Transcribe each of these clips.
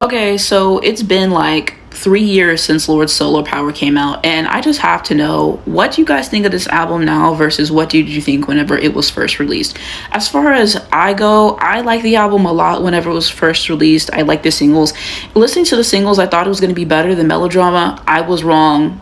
Okay, so it's been like 3 years since Lord's solo power came out, and I just have to know, what do you guys think of this album now versus what did you think whenever it was first released? As far as I go, I like the album a lot whenever it was first released. I like the singles. Listening to the singles, I thought it was going to be better than Melodrama. I was wrong.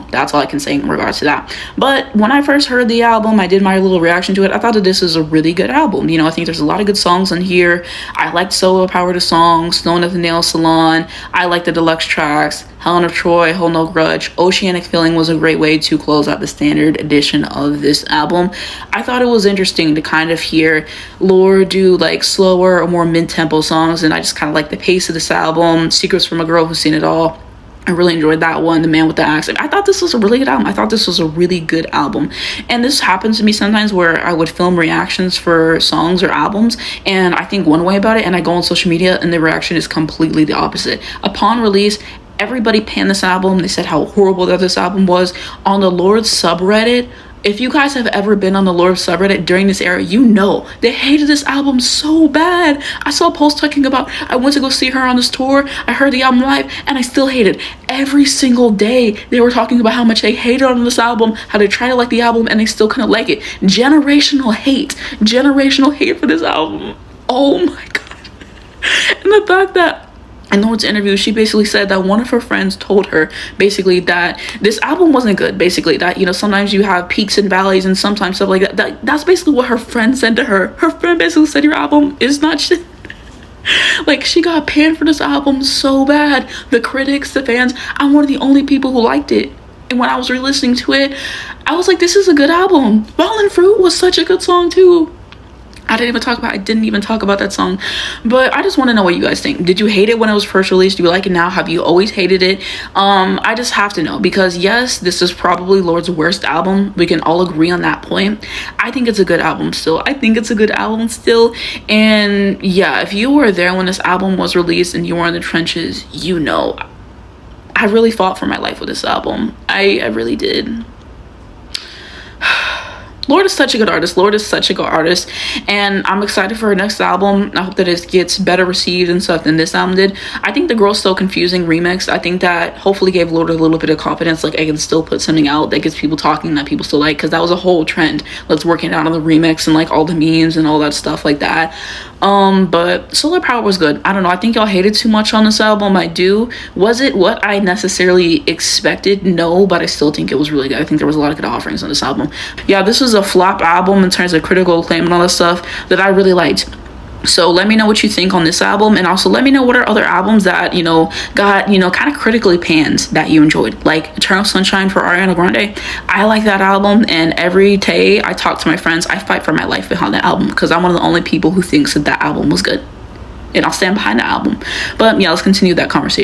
That's all I can say in regards to that. But when I first heard the album, I did my little reaction to it. I thought that this is a really good album. I think there's a lot of good songs on here. I liked Solo Power the song, Stone at the Nail Salon. I like the deluxe tracks, Helen of Troy, Hold No Grudge. Oceanic Feeling was a great way to close out the standard edition of this album. I thought it was interesting to kind of hear Lorde do like slower or more mid-tempo songs, and I just kind of like the pace of this album. Secrets from a Girl Who's Seen It All, I really enjoyed that one. The Man with the Axe. I thought this was a really good album. I thought this was a really good album. And this happens to me sometimes where I would film reactions for songs or albums, and I think one way about it, and I go on social media and the reaction is completely the opposite. Upon release, everybody panned this album. They said how horrible that this album was. On the Lorde subreddit, if you guys have ever been on the Lorde subreddit during this era, you know they hated this album so bad. I saw posts talking about, I went to go see her on this tour, I heard the album live, and I still hate it. Every single day they were talking about how much they hated on this album, how they tried to like the album and they still couldn't like it. Generational hate for this album. Oh my god. And the fact that in Lorde's interview, she basically said that one of her friends told her basically that this album wasn't good. Basically that, sometimes you have peaks and valleys and sometimes stuff like that. That's basically what her friend said to her. Her friend basically said your album is not shit. Like, she got panned for this album so bad. The critics, the fans, I'm one of the only people who liked it. And when I was re-listening to it, I was like, this is a good album. Ballin' Fruit was such a good song too. I didn't even talk about that song. But I just want to know what you guys think. Did you hate it when it was first released? Do you like it now? Have you always hated it? I just have to know, because yes, this is probably Lorde's worst album. We can all agree on that point. I think it's a good album still. And yeah, if you were there when this album was released and you were in the trenches, I really fought for my life with this album. I really did. Lorde is such a good artist, and I'm excited for her next album. I hope that it gets better received and stuff than this album did. I think the Girl's So Confusing remix, I think that hopefully gave Lorde a little bit of confidence, like I can still put something out that gets people talking, that people still like, because that was a whole trend. Let's work it out on the remix and like all the memes and all that stuff like that. But Solar Power was good. I don't know, I think y'all hated too much on this album. I do. Was it what I necessarily expected? No, but I still think it was really good. I think there was a lot of good offerings on this album. Yeah, this was a flop album in terms of critical acclaim and all that stuff that I really liked. So let me know what you think on this album, and also let me know what are other albums that got kind of critically panned that you enjoyed, like Eternal Sunshine for Ariana Grande. I like that album, and every day I talk to my friends, I fight for my life behind that album, because I'm one of the only people who thinks that album was good, and I'll stand behind the album. But yeah, let's continue that conversation.